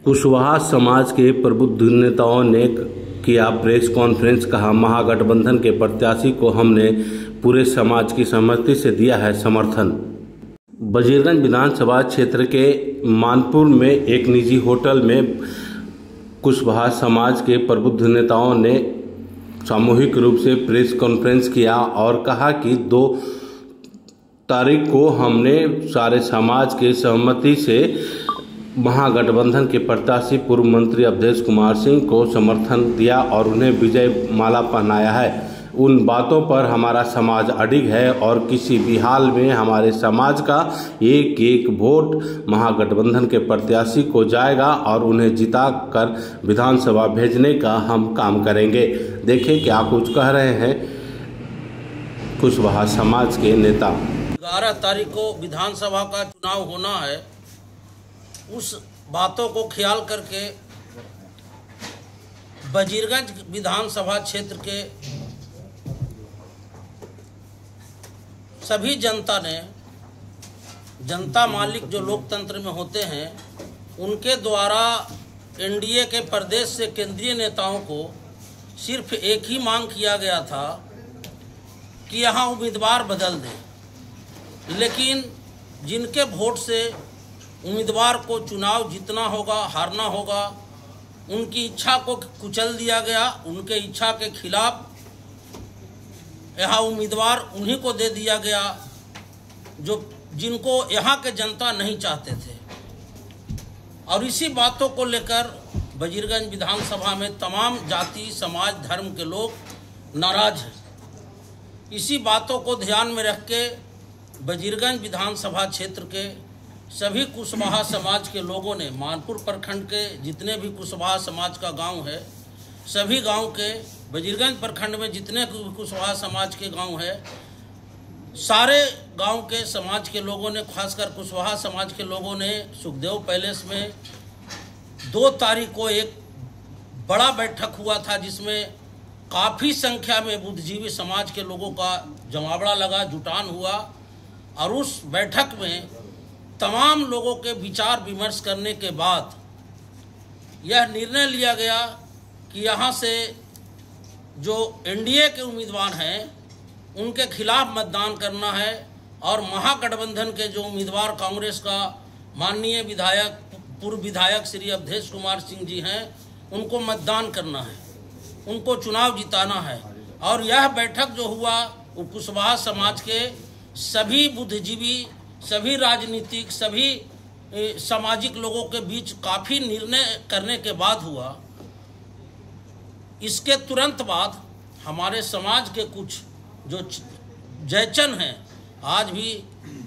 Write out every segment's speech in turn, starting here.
कुशवाहा समाज के प्रबुद्ध नेताओं ने किया प्रेस कॉन्फ्रेंस। कहा, महागठबंधन के प्रत्याशी को हमने पूरे समाज की सहमति से दिया है समर्थन। वजीरगंज विधानसभा क्षेत्र के मानपुर में एक निजी होटल में कुशवाहा समाज के प्रबुद्ध नेताओं ने सामूहिक रूप से प्रेस कॉन्फ्रेंस किया और कहा कि 2 तारीख को हमने सारे समाज के सहमति से महागठबंधन के प्रत्याशी पूर्व मंत्री अवधेश कुमार सिंह को समर्थन दिया और उन्हें विजय माला पहनाया है। उन बातों पर हमारा समाज अडिग है और किसी भी हाल में हमारे समाज का एक वोट महागठबंधन के प्रत्याशी को जाएगा और उन्हें जिता कर विधानसभा भेजने का हम काम करेंगे। देखिए क्या कुछ कह रहे हैं कुशवाहा समाज के नेता। 11 तारीख को विधानसभा का चुनाव होना है, उस बातों को ख्याल करके वजीरगंज विधानसभा क्षेत्र के सभी जनता ने, जनता मालिक जो लोकतंत्र में होते हैं, उनके द्वारा एनडीए के प्रदेश से केंद्रीय नेताओं को सिर्फ एक ही मांग किया गया था कि यहाँ उम्मीदवार बदल दें, लेकिन जिनके वोट से उम्मीदवार को चुनाव जीतना होगा, हारना होगा, उनकी इच्छा को कुचल दिया गया। उनके इच्छा के खिलाफ यहाँ उम्मीदवार उन्हीं को दे दिया गया जिनको यहाँ के जनता नहीं चाहते थे। और इसी बातों को लेकर वजीरगंज विधानसभा में तमाम जाति, समाज, धर्म के लोग नाराज हैं। इसी बातों को ध्यान में रख के वजीरगंज विधानसभा क्षेत्र के सभी कुशवाहा समाज के लोगों ने, मानपुर प्रखंड के जितने भी कुशवाहा समाज का गांव है, सभी गांव के, वजीरगंज प्रखंड में जितने कुशवाहा समाज के गांव है, सारे गांव के समाज के लोगों ने, खासकर कुशवाहा समाज के लोगों ने सुखदेव पैलेस में 2 तारीख को एक बड़ा बैठक हुआ था, जिसमें काफ़ी संख्या में बुद्धिजीवी समाज के लोगों का जमावड़ा लगा, जुटान हुआ। और उस बैठक में तमाम लोगों के विचार विमर्श करने के बाद यह निर्णय लिया गया कि यहाँ से जो एनडीए के उम्मीदवार हैं उनके खिलाफ मतदान करना है और महागठबंधन के जो उम्मीदवार कांग्रेस का माननीय विधायक, पूर्व विधायक श्री अवधेश कुमार सिंह जी हैं, उनको मतदान करना है, उनको चुनाव जिताना है। और यह बैठक जो हुआ वो कुशवाहा समाज के सभी बुद्धिजीवी, सभी राजनीतिक, सभी सामाजिक लोगों के बीच काफ़ी निर्णय करने के बाद हुआ। इसके तुरंत बाद हमारे समाज के कुछ जो जयचंद हैं, आज भी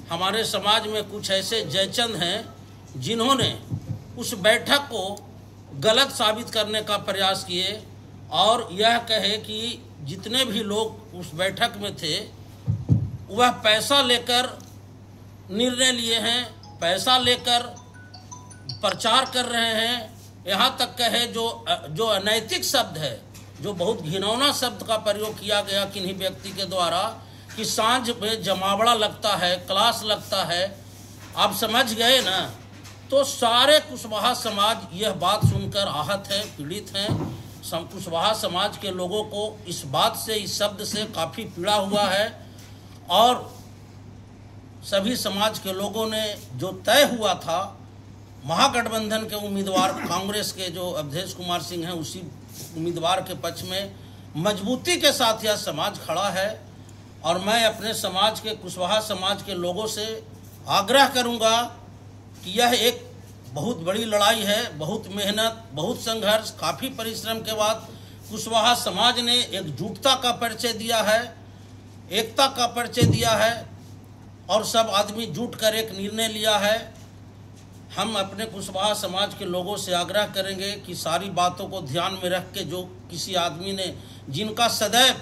हमारे समाज में कुछ ऐसे जयचंद हैं जिन्होंने उस बैठक को गलत साबित करने का प्रयास किए और यह कहे कि जितने भी लोग उस बैठक में थे वह पैसा लेकर निर्णय लिए हैं, पैसा लेकर प्रचार कर रहे हैं। यहाँ तक कहे जो अनैतिक शब्द है, जो बहुत घिनौना शब्द का प्रयोग किया गया किन्हीं व्यक्ति के द्वारा कि सांझ में जमावड़ा लगता है, क्लास लगता है। आप समझ गए ना? तो सारे कुशवाहा समाज यह बात सुनकर आहत है, पीड़ित हैं। कुशवाहा समाज के लोगों को इस बात से, इस शब्द से काफ़ी पीड़ा हुआ है और सभी समाज के लोगों ने जो तय हुआ था, महागठबंधन के उम्मीदवार कांग्रेस के जो अवधेश कुमार सिंह हैं, उसी उम्मीदवार के पक्ष में मजबूती के साथ यह समाज खड़ा है। और मैं अपने समाज के, कुशवाहा समाज के लोगों से आग्रह करूंगा कि यह एक बहुत बड़ी लड़ाई है, बहुत मेहनत, बहुत संघर्ष, काफ़ी परिश्रम के बाद कुशवाहा समाज ने एकजुटता का परिचय दिया है, एकता का परिचय दिया है और सब आदमी जुट कर एक निर्णय लिया है। हम अपने कुशवाहा समाज के लोगों से आग्रह करेंगे कि सारी बातों को ध्यान में रख के, जो किसी आदमी ने, जिनका सदैव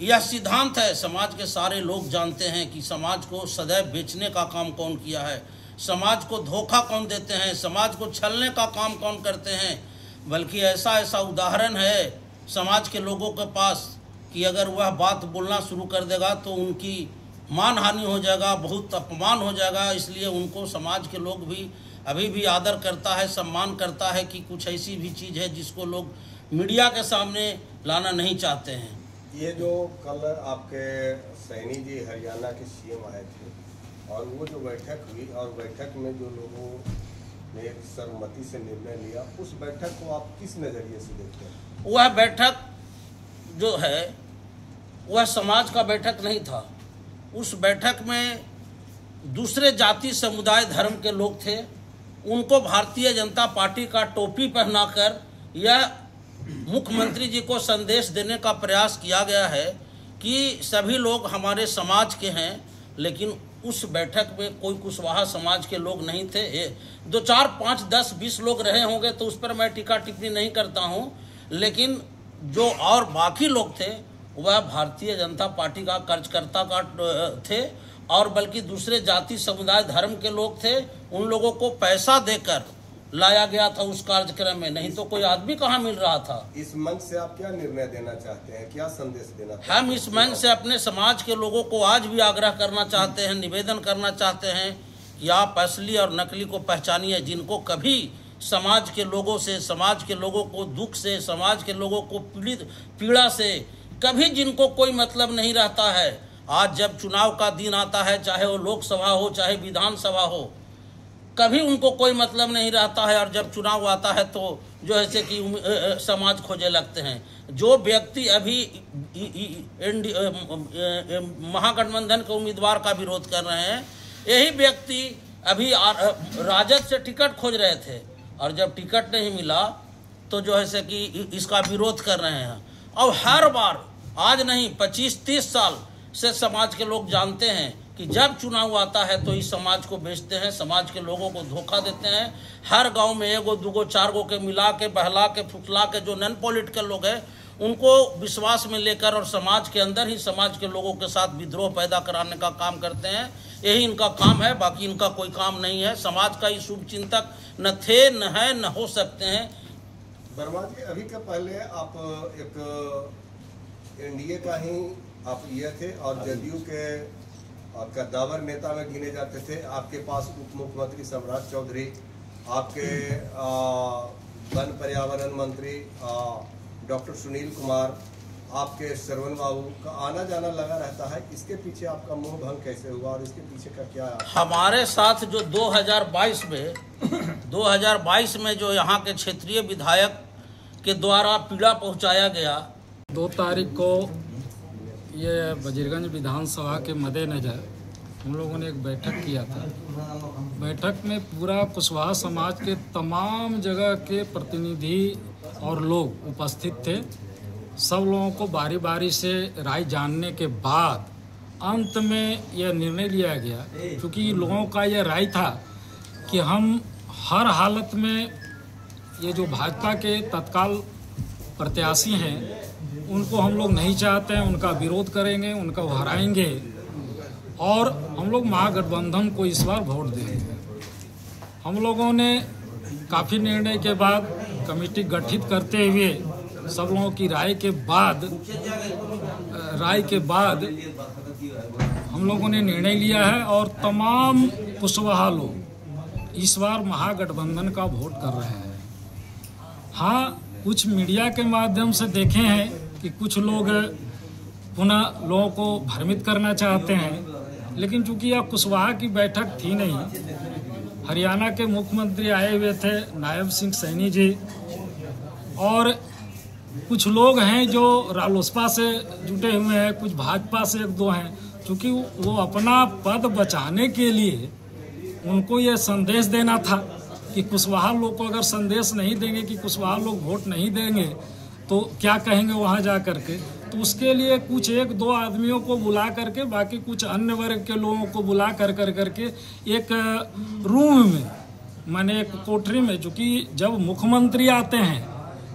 यह सिद्धांत है, समाज के सारे लोग जानते हैं कि समाज को सदैव बेचने का काम कौन किया है, समाज को धोखा कौन देते हैं, समाज को छलने का काम कौन करते हैं। बल्कि ऐसा उदाहरण है समाज के लोगों के पास कि अगर वह बात बोलना शुरू कर देगा तो उनकी मान हानि हो जाएगा, बहुत अपमान हो जाएगा। इसलिए उनको समाज के लोग भी अभी भी आदर करता है, सम्मान करता है कि कुछ ऐसी भी चीज़ है जिसको लोग मीडिया के सामने लाना नहीं चाहते हैं। ये जो कल आपके सैनी जी हरियाणा के सीएम आए थे और वो जो बैठक हुई और बैठक में जो लोगों ने सर्वमति से निर्णय लिया, उस बैठक को आप किस नज़रिए से देखते हैं? वह बैठक जो है वह समाज का बैठक नहीं था। उस बैठक में दूसरे जाति समुदाय धर्म के लोग थे। उनको भारतीय जनता पार्टी का टोपी पहनाकर यह मुख्यमंत्री जी को संदेश देने का प्रयास किया गया है कि सभी लोग हमारे समाज के हैं, लेकिन उस बैठक में कोई कुशवाहा समाज के लोग नहीं थे। 2, 4, 5, 10, 20 लोग रहे होंगे तो उस पर मैं टीका टिप्पणी नहीं करता हूं, लेकिन जो और बाकी लोग थे वह भारतीय जनता पार्टी का कार्यकर्ता का थे और बल्कि दूसरे जाति समुदाय धर्म के लोग थे। उन लोगों को पैसा देकर लाया गया था उस कार्यक्रम में, नहीं तो कोई आदमी कहाँ मिल रहा था। इस मंच से आप क्या निर्णय देना चाहते हैं, क्या संदेश देना चाहते हैं? हम इस मंच से अपने समाज के लोगों को आज भी आग्रह करना चाहते हैं, निवेदन करना चाहते हैं कि आप असली और नकली को पहचानिए। जिनको कभी समाज के लोगों से, समाज के लोगों को दुख से, समाज के लोगों को पीड़ा से कभी जिनको कोई मतलब नहीं रहता है, आज जब चुनाव का दिन आता है, चाहे वो लोकसभा हो चाहे विधानसभा हो, कभी उनको कोई मतलब नहीं रहता है। और जब चुनाव आता है तो जो ऐसे कि समाज खोजे लगते हैं। जो व्यक्ति अभी महागठबंधन के उम्मीदवार का विरोध कर रहे हैं, यही व्यक्ति अभी राजद से टिकट खोज रहे थे और जब टिकट नहीं मिला तो जो है कि इसका विरोध कर रहे हैं। और हर बार, आज नहीं 25-30 साल से समाज के लोग जानते हैं कि जब चुनाव आता है तो इस समाज को बेचते हैं, समाज के लोगों को धोखा देते हैं। हर गांव में 1, 2, 4 के मिला के, बहला के, फुसला के जो नॉन पॉलिटिकल लोग हैं उनको विश्वास में लेकर और समाज के अंदर ही समाज के लोगों के साथ विद्रोह पैदा कराने का काम करते हैं। यही इनका काम है, बाकी इनका कोई काम नहीं है। समाज का ये शुभ चिंतक न थे, न है, न हो सकते हैं। वर्मा जी, अभी के पहले आप एक एनडीए का ही आप ये थे और जदयू के कद्दावर नेता में गिने जाते थे। आपके पास उप मुख्यमंत्री सम्राट चौधरी, आपके वन पर्यावरण मंत्री डॉक्टर सुनील कुमार, आपके श्रवण बाबू का आना जाना लगा रहता है। इसके पीछे आपका मोह भंग कैसे हुआ और इसके पीछे का क्या? हमारे साथ जो 2022 में जो यहाँ के क्षेत्रीय विधायक के द्वारा पीड़ा पहुँचाया गया, 2 तारीख को ये वजीरगंज विधानसभा के मद्देनज़र हम लोगों ने एक बैठक किया था। बैठक में पूरा कुशवाहा समाज के तमाम जगह के प्रतिनिधि और लोग उपस्थित थे। सब लोगों को बारी बारी से राय जानने के बाद अंत में यह निर्णय लिया गया, क्योंकि लोगों का यह राय था कि हम हर हालत में ये जो भाजपा के तत्काल प्रत्याशी हैं उनको हम लोग नहीं चाहते हैं, उनका विरोध करेंगे, उनका हराएंगे और हम लोग महागठबंधन को इस बार वोट देंगे। हम लोगों ने काफ़ी निर्णय के बाद कमेटी गठित करते हुए सब लोगों की राय के बाद हम लोगों ने निर्णय लिया है और तमाम कुशवाहा लोग इस बार महागठबंधन का वोट कर रहे हैं। हाँ, कुछ मीडिया के माध्यम से देखे हैं कि कुछ लोग पुनः लोगों को भ्रमित करना चाहते हैं, लेकिन चूंकि यह कुशवाहा की बैठक थी नहीं, हरियाणा के मुख्यमंत्री आए हुए थे नायब सिंह सैनी जी, और कुछ लोग हैं जो रालोसपा से जुटे हुए हैं, कुछ भाजपा से 1-2 हैं। चूँकि वो अपना पद बचाने के लिए उनको ये संदेश देना था कि कुशवाहा लोग को अगर संदेश नहीं देंगे कि कुशवाहा लोग वोट नहीं देंगे तो क्या कहेंगे वहाँ जा करके, तो उसके लिए कुछ 1-2 आदमियों को बुला करके, बाकी कुछ अन्य वर्ग के लोगों को बुला करके एक रूम में, माने एक कोठरी में, चूँकि जब मुख्यमंत्री आते हैं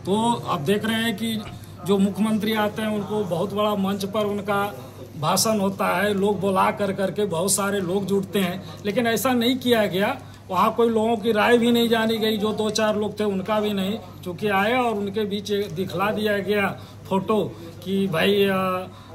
तो आप देख रहे हैं कि जो मुख्यमंत्री आते हैं उनको बहुत बड़ा मंच पर उनका भाषण होता है, लोग बुला करके बहुत सारे लोग जुटते हैं, लेकिन ऐसा नहीं किया गया। वहाँ कोई लोगों की राय भी नहीं जानी गई, जो 2-4 लोग थे उनका भी नहीं, चूँकि आए और उनके बीच दिखला दिया गया फोटो कि भाई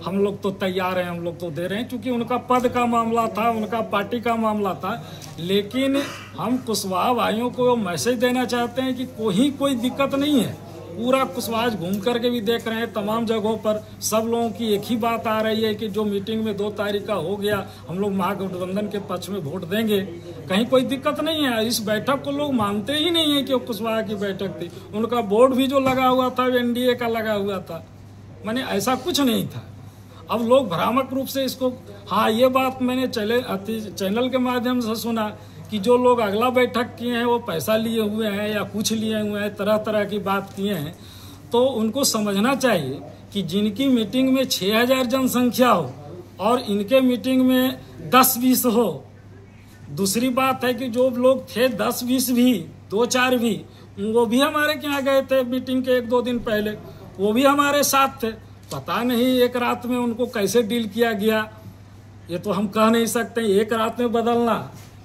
हम लोग तो तैयार हैं, हम लोग तो दे रहे हैं, क्योंकि उनका पद का मामला था, उनका पार्टी का मामला था। लेकिन हम कुशवाहा भाइयों को मैसेज देना चाहते हैं कि कोई दिक्कत नहीं है। पूरा कुशवाहा घूम करके भी देख रहे हैं, तमाम जगहों पर सब लोगों की एक ही बात आ रही है कि जो मीटिंग में 2 तारीख का हो गया, हम लोग महागठबंधन के पक्ष में वोट देंगे, कहीं कोई दिक्कत नहीं है। इस बैठक को लोग मानते ही नहीं है कि वो कुशवाहा की बैठक थी। उनका बोर्ड भी जो लगा हुआ था NDA का लगा हुआ था, माने ऐसा कुछ नहीं था। अब लोग भ्रामक रूप से इसको, हाँ ये बात मैंने चैनल के माध्यम से सुना कि जो लोग अगला बैठक किए हैं वो पैसा लिए हुए हैं या कुछ लिए हुए हैं, तरह तरह की बात किए हैं। तो उनको समझना चाहिए कि जिनकी मीटिंग में 6000 जनसंख्या हो और इनके मीटिंग में 10-20 हो। दूसरी बात है कि जो लोग थे 10-20 भी, 2-4 भी, वो भी हमारे यहाँ गए थे मीटिंग के 1-2 दिन पहले, वो भी हमारे साथ थे। पता नहीं एक रात में उनको कैसे डील किया गया, ये तो हम कह नहीं सकते। एक रात में बदलना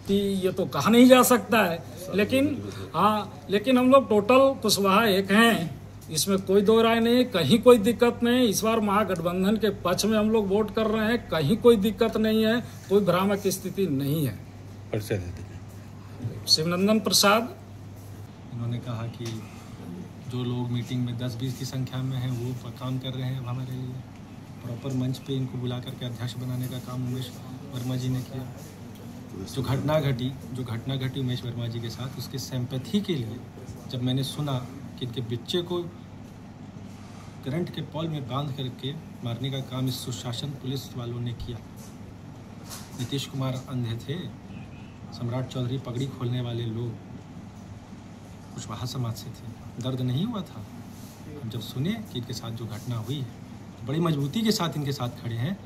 कि ये तो कहा नहीं जा सकता है। लेकिन हम लोग टोटल कुशवाहा एक हैं, इसमें कोई दो राय नहीं, कहीं कोई दिक्कत नहीं। इस बार महागठबंधन के पक्ष में हम लोग वोट कर रहे हैं, कहीं कोई दिक्कत नहीं है, कोई भ्रामक स्थिति नहीं है। शिवनंदन प्रसाद। उन्होंने कहा कि जो लोग मीटिंग में 10-20 की संख्या में हैं वो काम कर रहे हैं हमारे लिए। प्रॉपर मंच पे इनको बुला करके अध्यक्ष बनाने का काम उमेश वर्मा जी ने किया। जो घटना घटी उमेश वर्मा जी के साथ, उसके सिंपैथी के लिए जब मैंने सुना कि इनके बच्चे को करंट के पॉल में बांध करके मारने का काम इस सुशासन पुलिस वालों ने किया। नीतीश कुमार अंधे थे, सम्राट चौधरी पगड़ी खोलने वाले लोग कुशवाहा समाज से थे, दर्द नहीं हुआ था। हम जब सुने कि इनके साथ जो घटना हुई है, तो बड़ी मजबूती के साथ इनके साथ खड़े हैं।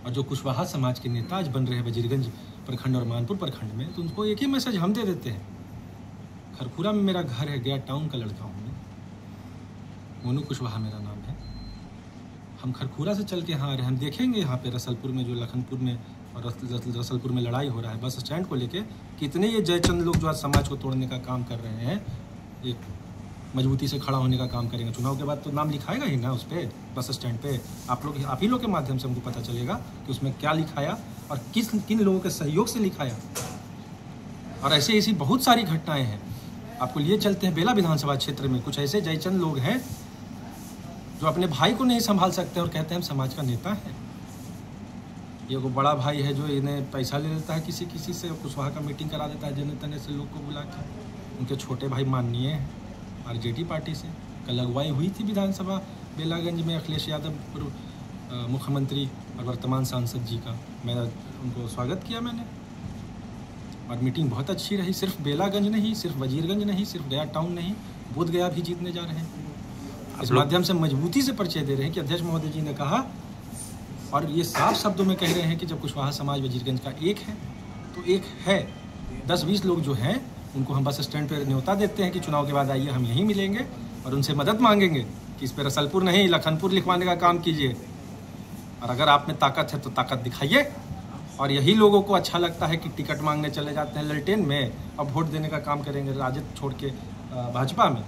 और जो कुशवाहा समाज के नेता आज बन रहे हैं वजीरगंज प्रखंड और मानपुर प्रखंड में, तो उनको एक ही मैसेज हम दे देते हैं। खरखुरा में मेरा घर है, गया टाउन का लड़का हूँ मैं, मोनू कुशवाहा मेरा नाम है। हम खरखुरा से चल के यहाँ आ रहे हैं, हम देखेंगे यहाँ पे रसलपुर में, जो लखनपुर में और रसलपुर में लड़ाई हो रहा है बस स्टैंड को लेके, कितने ये जयचंद लोग जो आज समाज को तोड़ने का काम कर रहे हैं, एक मजबूती से खड़ा होने का काम करेंगे। चुनाव के बाद तो नाम लिखाएगा ही ना उस पर, बस स्टैंड पे। आप ही लोग के माध्यम से हमको पता चलेगा कि उसमें क्या लिखाया और किन लोगों के सहयोग से लिखाया। और ऐसी बहुत सारी घटनाएं हैं। आपको लिए चलते हैं बेला विधानसभा क्षेत्र में कुछ ऐसे जयचंद लोग हैं जो अपने भाई को नहीं संभाल सकते और कहते हैं हम समाज का नेता है। ये को बड़ा भाई है जो इन्हें पैसा ले लेता है किसी से, कुशवाहा का मीटिंग करा देता है जने तने से लोग को बुला के। उनके छोटे भाई माननीय हैं RJD पार्टी से। कल अगुवाई हुई थी विधानसभा बेलागंज में अखिलेश यादव पूर्व मुख्यमंत्री और वर्तमान सांसद जी का, मैं उनको स्वागत किया मैंने, और मीटिंग बहुत अच्छी रही। सिर्फ बेलागंज नहीं, सिर्फ वजीरगंज नहीं, सिर्फ गया टाउन नहीं, बोधगया भी जीतने जा रहे हैं। इस माध्यम से मजबूती से परिचय दे रहे हैं कि अध्यक्ष महोदय जी ने कहा और ये साफ शब्दों में कह रहे हैं कि जब कुशवाहा समाज वजीरगंज का एक है तो एक है। 10-20 लोग जो हैं उनको हम बस स्टैंड पर न्योता देते हैं कि चुनाव के बाद आइए, हम यहीं मिलेंगे और उनसे मदद मांगेंगे कि इस पर रसलपुर नहीं लखनपुर लिखवाने का काम कीजिए। और अगर आप में ताकत है तो ताकत दिखाइए। और यही लोगों को अच्छा लगता है कि टिकट मांगने चले जाते हैं ललटेन में और वोट देने का काम करेंगे राजद छोड़ के भाजपा में।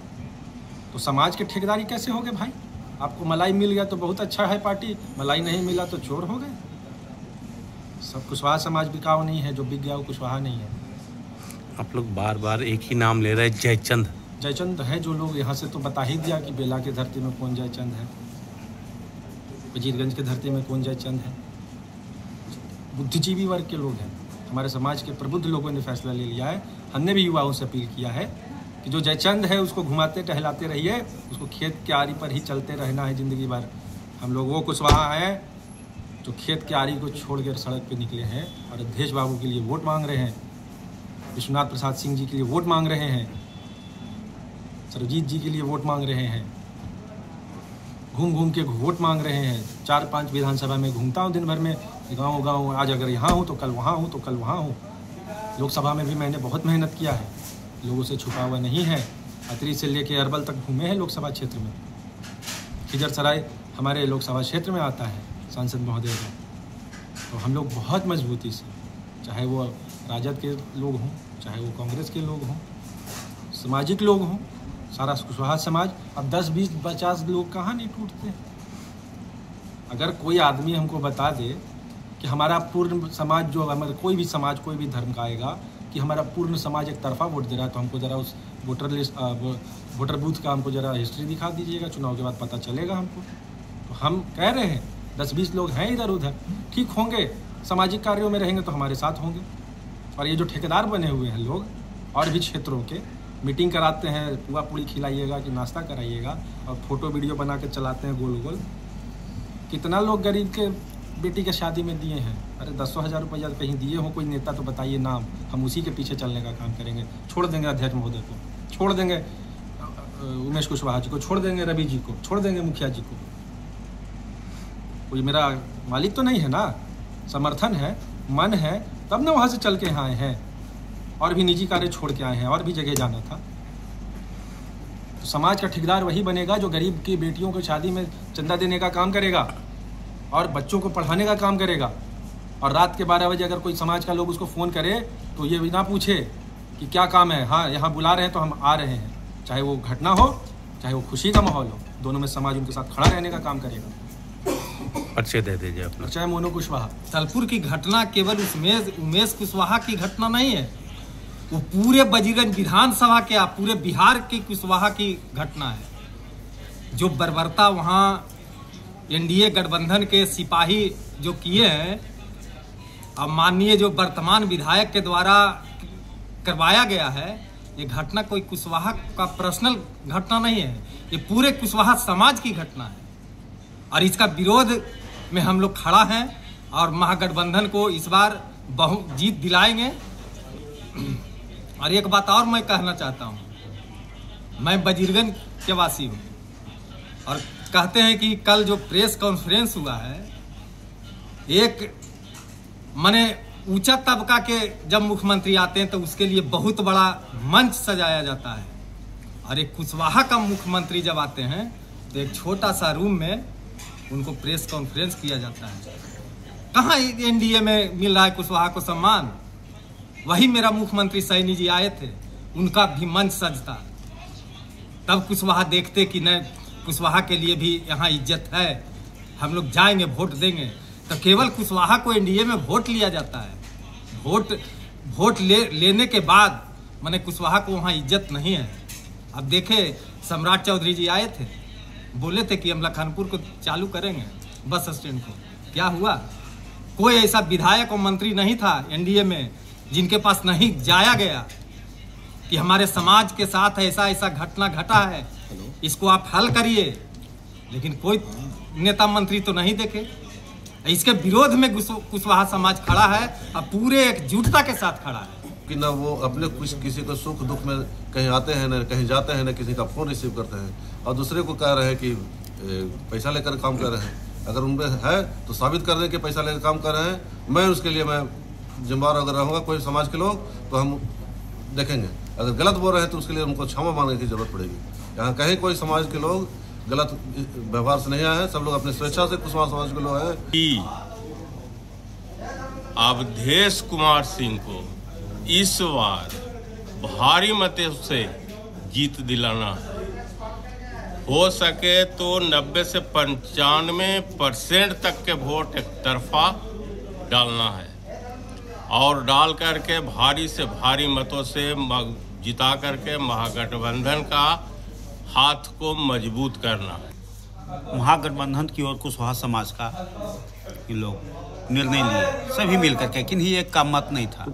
तो समाज के ठेकेदारी कैसे हो गए भाई? आपको मलाई मिल गया तो बहुत अच्छा है पार्टी, मलाई नहीं मिला तो चोर हो गए। सब कुशवाहा समाज बिकाऊ नहीं है, जो बिक गया वो कुशवाहा नहीं है। आप लोग बार बार एक ही नाम ले रहे हैं, जयचंद है। जो लोग यहाँ से तो बता ही दिया कि बेला की धरती में कौन जयचंद है, वजीरगंज की धरती में कौन जयचंद है। बुद्धिजीवी वर्ग के लोग हैं, हमारे समाज के प्रबुद्ध लोगों ने फैसला ले लिया है। हमने भी युवाओं से अपील किया है कि जो जयचंद है उसको घुमाते टहलाते रहिए, उसको खेत के आरी पर ही चलते रहना है ज़िंदगी भर। हम लोग वो कुशवाहा हैं जो खेत के आरी को छोड़ कर सड़क पे निकले हैं और अध्यक्ष बाबू के लिए वोट मांग रहे हैं, विश्वनाथ प्रसाद सिंह जी के लिए वोट मांग रहे हैं, सरजीत जी के लिए वोट मांग रहे हैं, घूम के वोट मांग रहे हैं। 4-5 विधानसभा में घूमता हूँ दिन भर में, गाँव आज अगर यहाँ हूँ तो कल वहाँ हूँ, तो कल वहाँ हूँ। लोकसभा में भी मैंने बहुत मेहनत किया है, लोगों से छुपा हुआ नहीं है। अतरी से लेके अरबल तक घूमे हैं लोकसभा क्षेत्र में। खिजरसराय हमारे लोकसभा क्षेत्र में आता है सांसद महोदय का। तो हम लोग बहुत मजबूती से, चाहे वो राजद के लोग हों, चाहे वो कांग्रेस के लोग हों, सामाजिक लोग हों, सारा कुशवाहा समाज। अब 10, 20, 50 लोग कहाँ नहीं टूटते हैं। अगर कोई आदमी हमको बता दे कि हमारा पूर्ण समाज, जो हमारा कोई भी समाज, कोई भी धर्म का आएगा कि हमारा पूर्ण समाज एक तरफा वोट दे रहा है, तो हमको ज़रा उस वोटर बूथ का हमको ज़रा हिस्ट्री दिखा दीजिएगा, चुनाव के बाद पता चलेगा हमको। तो हम कह रहे हैं 10-20 लोग हैं इधर उधर, ठीक होंगे, सामाजिक कार्यों में रहेंगे तो हमारे साथ होंगे। और ये जो ठेकेदार बने हुए हैं लोग और भी क्षेत्रों के, मीटिंग कराते हैं, पुआ पूड़ी खिलाइएगा कि नाश्ता कराइएगा, और फोटो वीडियो बना के चलाते हैं गोल गोल। कितना लोग गरीब के बेटी के शादी में दिए हैं? अरे 10,000 रुपया कहीं दिए हो कोई नेता तो बताइए नाम, हम उसी के पीछे चलने का काम करेंगे। छोड़ देंगे अध्यक्ष महोदय को, छोड़ देंगे उमेश कुशवाहा जी को, छोड़ देंगे रवि जी को, छोड़ देंगे मुखिया जी को। कोई मेरा मालिक तो नहीं है ना, समर्थन है, मन है, तब ना वहाँ से चल के यहाँ आए हैं। और भी निजी कार्य छोड़ के आए हैं, और भी जगह जाना था। तो समाज का ठेकेदार वही बनेगा जो गरीब की बेटियों को शादी में चंदा देने का काम करेगा और बच्चों को पढ़ाने का काम करेगा। और रात के 12 बजे अगर कोई समाज का लोग उसको फ़ोन करे तो ये भी ना पूछे कि क्या काम है, हाँ यहाँ बुला रहे हैं तो हम आ रहे हैं। चाहे वो घटना हो, चाहे वो खुशी का माहौल हो, दोनों में समाज उनके साथ खड़ा रहने का काम करेगा। अच्छे दे दीजिए अपना। चाहे मोनू कुशवाहा। तलपुर की घटना केवल उमेश कुशवाहा की घटना नहीं है, वो पूरे बजीरगंज विधानसभा के, पूरे बिहार की कुशवाहा की घटना है। जो बर्बरता वहाँ एनडीए गठबंधन के सिपाही जो किए हैं, अब माननीय जो वर्तमान विधायक के द्वारा करवाया गया है, ये घटना कोई कुशवाहा का पर्सनल घटना नहीं है, ये पूरे कुशवाहा समाज की घटना है। और इसका विरोध में हम लोग खड़ा हैं और महागठबंधन को इस बार जीत दिलाएंगे। और एक बात और मैं कहना चाहता हूँ, मैं बजीरगंज के वासी हूँ और कहते हैं कि कल जो प्रेस कॉन्फ्रेंस हुआ है, एक माने ऊंचा तबका के जब मुख्यमंत्री आते हैं तो उसके लिए बहुत बड़ा मंच सजाया जाता है, और एक कुशवाहा का मुख्यमंत्री जब आते हैं तो एक छोटा सा रूम में उनको प्रेस कॉन्फ्रेंस किया जाता है। कहाँ एनडीए में मिल रहा है कुशवाहा को सम्मान? वही मेरा मुख्यमंत्री सैनी जी आए थे, उनका भी मंच सजता, तब कुशवाहा देखते कि न कुशवाहा के लिए भी यहाँ इज्जत है, हम लोग जाएंगे वोट देंगे। तो केवल कुशवाहा को एनडीए में वोट लिया जाता है, वोट लेने के बाद माने कुशवाहा को वहाँ इज्जत नहीं है। अब देखे सम्राट चौधरी जी आए थे, बोले थे कि हम लखनपुर को चालू करेंगे बस स्टैंड को, क्या हुआ? कोई ऐसा विधायक और मंत्री नहीं था एनडीए में जिनके पास नहीं जाया गया कि हमारे समाज के साथ ऐसा ऐसा घटना घटा है, इसको आप हल करिए। लेकिन कोई नेता मंत्री तो नहीं देखे। इसके विरोध में कुशवाहा समाज खड़ा है और पूरे एकजुटता के साथ खड़ा है कि ना वो अपने किसी को सुख दुख में कहीं आते हैं, ना कहीं जाते हैं, ना किसी का फोन रिसीव करते हैं, और दूसरे को कह रहे हैं कि पैसा लेकर काम कर रहे हैं। अगर उनमें है तो साबित कर दें कि पैसा लेकर काम कर रहे हैं। मैं उसके लिए मैं जिम्मेवार अगर रहूँगा, कोई समाज के लोग, तो हम देखेंगे। अगर गलत बोल रहे हैं तो उसके लिए उनको क्षमा मांगने की जरूरत पड़ेगी। यहाँ कहीं कोई समाज के लोग गलत व्यवहार से नहीं आए हैं, सब लोग अपने स्वेच्छा से कुशवाहा समाज के लोग हैं। अवधेश कुमार सिंह को इस बार भारी मतों से जीत दिलाना है। हो सके तो 90 से 95% तक के वोट एक तरफा डालना है और डाल करके भारी से भारी मतों से जिता करके महागठबंधन का हाथ को मजबूत करना है। महागठबंधन की ओर कुशवाहा समाज का ये लोग निर्णय लिए, सभी मिलकर के, किन्हीं एक का मत नहीं था।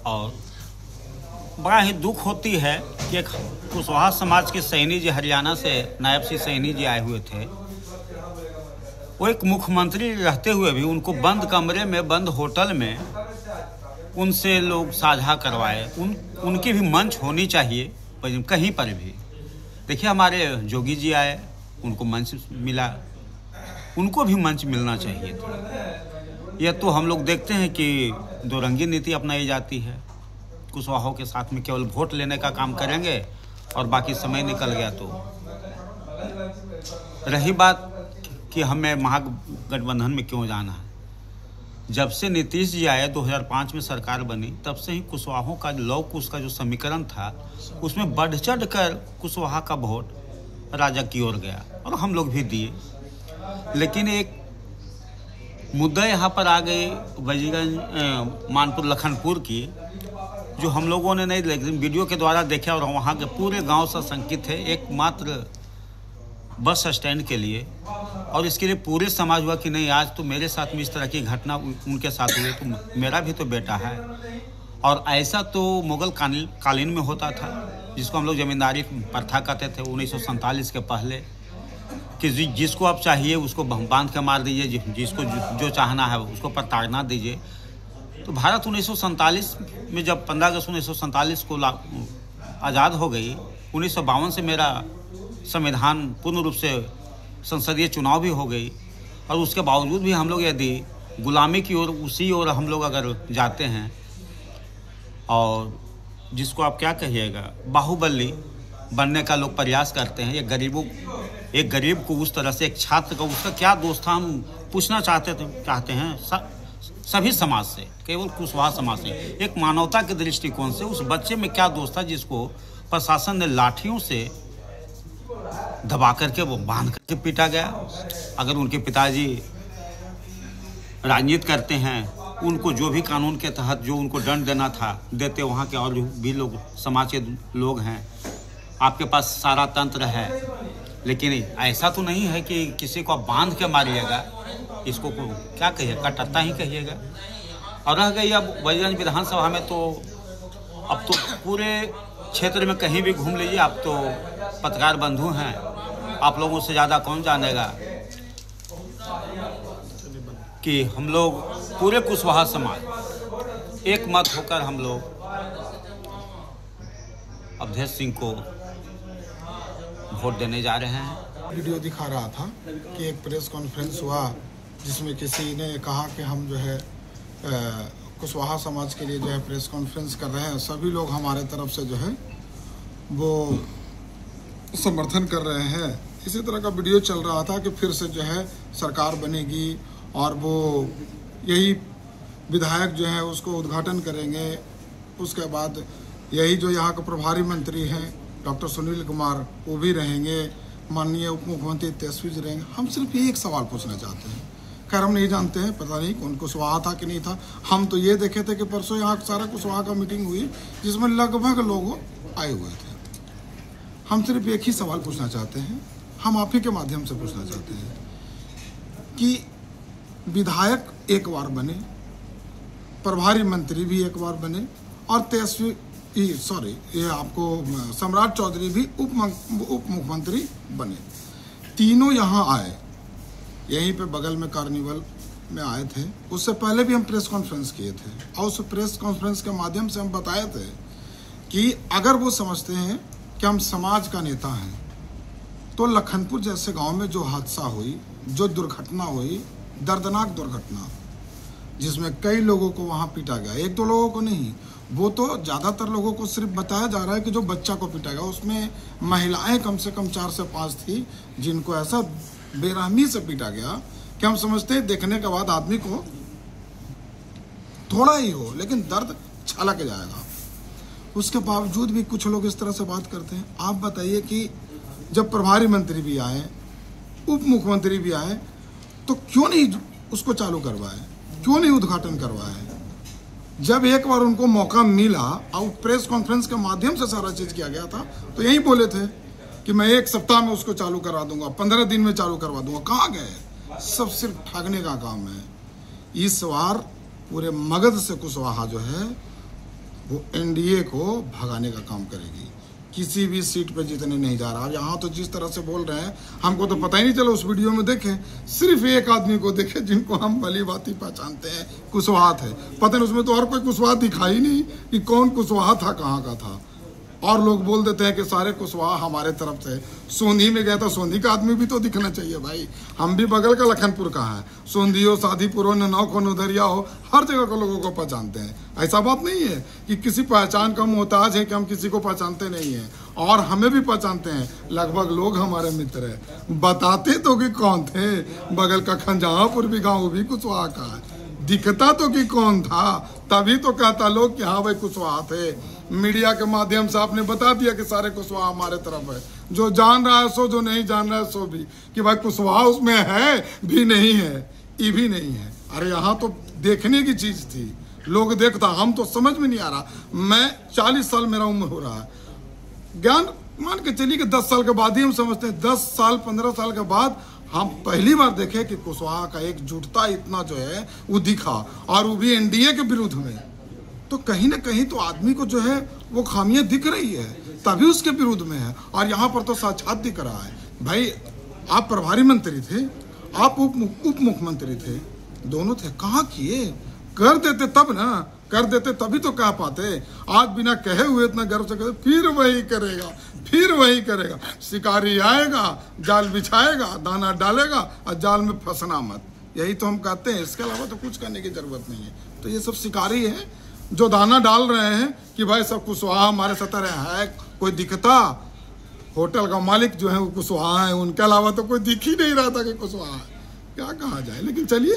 और बड़ा ही दुख होती है कि एक कुशवाहा समाज के सैनी जी, हरियाणा से नायब सिंह सैनी जी आए हुए थे, वो एक मुख्यमंत्री रहते हुए भी उनको बंद कमरे में, बंद होटल में उनसे लोग साझा करवाए। उनकी भी मंच होनी चाहिए कहीं पर भी। देखिए हमारे जोगी जी आए, उनको मंच मिला, उनको भी मंच मिलना चाहिए था। यह तो हम लोग देखते हैं कि दो रंगी नीति अपनाई जाती है। कुशवाहों के साथ में केवल वोट लेने का काम करेंगे और बाकी समय निकल गया। तो रही बात कि हमें महागठबंधन में क्यों जाना है, जब से नीतीश जी आए 2005 में सरकार बनी, तब से ही कुशवाहों का लौह कुश का जो समीकरण था उसमें बढ़ चढ़ कर कुशवाहा का वोट राजा की ओर गया और हम लोग भी दिए। लेकिन एक मुद्दा यहाँ पर आ गई वजीरगंज मानपुर लखनपुर की, जो हम लोगों ने नहीं, लेकिन वीडियो के द्वारा देखा और वहाँ के पूरे गांव से शंकित है एकमात्र बस स्टैंड के लिए। और इसके लिए पूरे समाज हुआ कि नहीं, आज तो मेरे साथ में इस तरह की घटना उनके साथ हुई तो मेरा भी तो बेटा है। और ऐसा तो मुगल कालीन में होता था, जिसको हम लोग जमींदारी प्रथा कहते थे 1947 के पहले, कि जिसको आप चाहिए उसको बांध के मार दीजिए, जिसको जो चाहना है उसको प्रताड़ना दीजिए। तो भारत 1947 में जब 15 अगस्त 1947 को आज़ाद हो गई, 1952 से मेरा संविधान पूर्ण रूप से संसदीय चुनाव भी हो गई, और उसके बावजूद भी हम लोग यदि गुलामी की ओर उसी ओर हम लोग अगर जाते हैं, और जिसको आप क्या कहिएगा बाहुबली बनने का लोग प्रयास करते हैं, एक गरीब को उस तरह से, एक छात्र को उसका क्या दोष था हम पूछना चाहते हैं सभी समाज से, केवल कुशवाहा समाज से, एक मानवता के दृष्टिकोण से उस बच्चे में क्या दोष था जिसको प्रशासन ने लाठियों से दबा करके वो बांध करके पीटा गया। अगर उनके पिताजी राजनीति करते हैं, उनको जो भी कानून के तहत जो उनको दंड देना था देते, वहाँ के और भी लोग समाज के लोग हैं, आपके पास सारा तंत्र है, लेकिन ऐसा तो नहीं है कि किसी को बांध के मारिएगा, इसको क्या कहिएगा, कटता ही कहिएगा। और रह गई अब वजीरगंज विधानसभा में, तो अब तो पूरे क्षेत्र में कहीं भी घूम लीजिए, आप तो पत्रकार बंधु हैं, आप लोगों से ज़्यादा कौन जानेगा कि हम लोग पूरे कुशवाहा समाज एक मत होकर हम लोग अवधेश सिंह को वोट देने जा रहे हैं। वीडियो दिखा रहा था कि एक प्रेस कॉन्फ्रेंस हुआ जिसमें किसी ने कहा कि हम जो है कुशवाहा समाज के लिए जो है प्रेस कॉन्फ्रेंस कर रहे हैं, सभी लोग हमारे तरफ से जो है वो समर्थन कर रहे हैं। इसी तरह का वीडियो चल रहा था कि फिर से जो है सरकार बनेगी और वो यही विधायक जो है उसको उद्घाटन करेंगे। उसके बाद यही जो यहाँ के प्रभारी मंत्री हैं डॉक्टर सुनील कुमार, वो भी रहेंगे, माननीय उप मुख्यमंत्री तेजस्वी जी रहेंगे। हम सिर्फ एक सवाल पूछना चाहते हैं, खैर हम नहीं जानते हैं, पता नहीं कौन कुशवाहा था कि नहीं था। हम तो ये देखे थे कि परसों यहाँ सारा कुशवाहा का मीटिंग हुई जिसमें लगभग लोग आए हुए थे। हम सिर्फ एक ही सवाल पूछना चाहते हैं, हम आप ही के माध्यम से पूछना चाहते हैं कि विधायक एक बार बने, प्रभारी मंत्री भी एक बार बने, और ये आपको सम्राट चौधरी भी उप मुख्यमंत्री बने। तीनों यहाँ आए, यहीं पे बगल में कार्निवल में आए थे। उससे पहले भी हम प्रेस कॉन्फ्रेंस किए थे, और उस प्रेस कॉन्फ्रेंस के माध्यम से हम बताए थे कि अगर वो समझते हैं कि हम समाज का नेता हैं, तो लखनपुर जैसे गांव में जो हादसा हुई, जो दुर्घटना हुई, दर्दनाक दुर्घटना, जिसमें कई लोगों को वहां पीटा गया, एक दो लोगों को नहीं, वो तो ज़्यादातर लोगों को सिर्फ बताया जा रहा है कि जो बच्चा को पीटा गया, उसमें महिलाएं कम से कम 4 से 5 थी जिनको ऐसा बेरहमी से पीटा गया कि हम समझते हैं देखने के बाद आदमी को थोड़ा ही हो लेकिन दर्द छलक जाएगा। उसके बावजूद भी कुछ लोग इस तरह से बात करते हैं। आप बताइए कि जब प्रभारी मंत्री भी आए, उप मुख्यमंत्री भी आए, तो क्यों नहीं उसको चालू करवाए, क्यों नहीं उद्घाटन करवाए? जब एक बार उनको मौका मिला और प्रेस कॉन्फ्रेंस के माध्यम से सारा चीज किया गया था, तो यही बोले थे कि मैं 1 सप्ताह में उसको चालू करा दूंगा, 15 दिन में चालू करवा दूंगा। कहाँ गए? सब सिर्फ ठगने का काम है। इस बार पूरे मगध से कुशवाहा जो है वो एनडीए को भगाने का काम करेगी, किसी भी सीट पे जीतने नहीं जा रहा। यहाँ तो जिस तरह से बोल रहे हैं, हमको तो पता ही नहीं चला। उस वीडियो में देखें, सिर्फ एक आदमी को देखे जिनको हम भली भांति पहचानते हैं, कुशवाहा थे। पता नहीं उसमें तो और कोई कुशवाहा दिखाई नहीं कि कौन कुशवाहा था, कहाँ का था। और लोग बोल देते हैं कि सारे कुशवाहा हमारे तरफ से। सोंधी में गया था, सोंधी का आदमी भी तो दिखना चाहिए भाई। हम भी बगल का लखनपुर का है, सोंधी हो, सादीपुर हो, नौख हो, नौधरिया हो, हर जगह के लोगों को पहचानते हैं। ऐसा बात नहीं है कि किसी पहचान का मोहताज है कि हम किसी को पहचानते नहीं हैं, और हमें भी पहचानते हैं। लगभग लोग हमारे मित्र हैं। बताते तो कि कौन थे, बगल का खंजापुर भी गाँव भी कुशवाहा का है। दिखता तो कि कौन था, तभी तो कहता लोग कि हाँ भाई कुशवाहा थे। मीडिया के माध्यम से आपने बता दिया कि सारे कुशवाहा हमारे तरफ है, जो जान रहा है सो, जो नहीं जान रहा है सो भी, कि भाई कुशवाहा उसमें है भी नहीं है, ये भी नहीं है। अरे यहाँ तो देखने की चीज थी, लोग देखता, हम तो समझ में नहीं आ रहा। मैं 40 साल मेरा उम्र हो रहा है, ज्ञान मान के चलिए कि 10 साल के बाद ही हम समझते हैं। 10 साल 15 साल के बाद हम पहली बार देखे कि कुशवाहा का एकजुटता इतना जो है वो दिखा, और वो भी एनडीए के विरुद्ध में। तो कहीं ना कहीं तो आदमी को जो है वो खामियां दिख रही है, तभी उसके विरुद्ध में है। और यहाँ पर तो साक्षात दिख रहा है। भाई आप प्रभारी मंत्री थे, आप उप मुख्यमंत्री थे, दोनों थे, कहाँ किए? कर देते तब ना, कर देते तभी तो कह पाते। आज बिना कहे हुए इतना गर्व से कहते, फिर वही करेगा, फिर वही करेगा। शिकारी आएगा, जाल बिछाएगा, दाना डालेगा और जाल में फंसना मत, यही तो हम कहते हैं। इसके अलावा तो कुछ करने की जरूरत नहीं है। तो ये सब शिकारी है जो दाना डाल रहे हैं कि भाई सब कुशवाहा हमारे सतर है। कोई दिखता? होटल का मालिक जो है वो कुशवाहा है, उनके अलावा तो कोई दिख ही नहीं रहा था कि कुशवाहा है। क्या कहा जाए। लेकिन चलिए,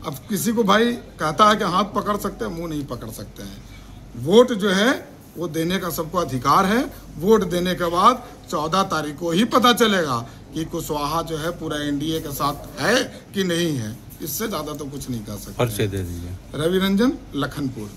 अब किसी को भाई कहता है कि हाथ पकड़ सकते हैं, मुंह नहीं पकड़ सकते हैं। वोट जो है वो देने का सबको अधिकार है। वोट देने के बाद 14 तारीख को ही पता चलेगा कि कुशवाहा जो है पूरा एनडीए के साथ है कि नहीं है। इससे ज्यादा तो कुछ नहीं कर सकते। पर्चे दे दीजिए। रवि रंजन, लखनपुर।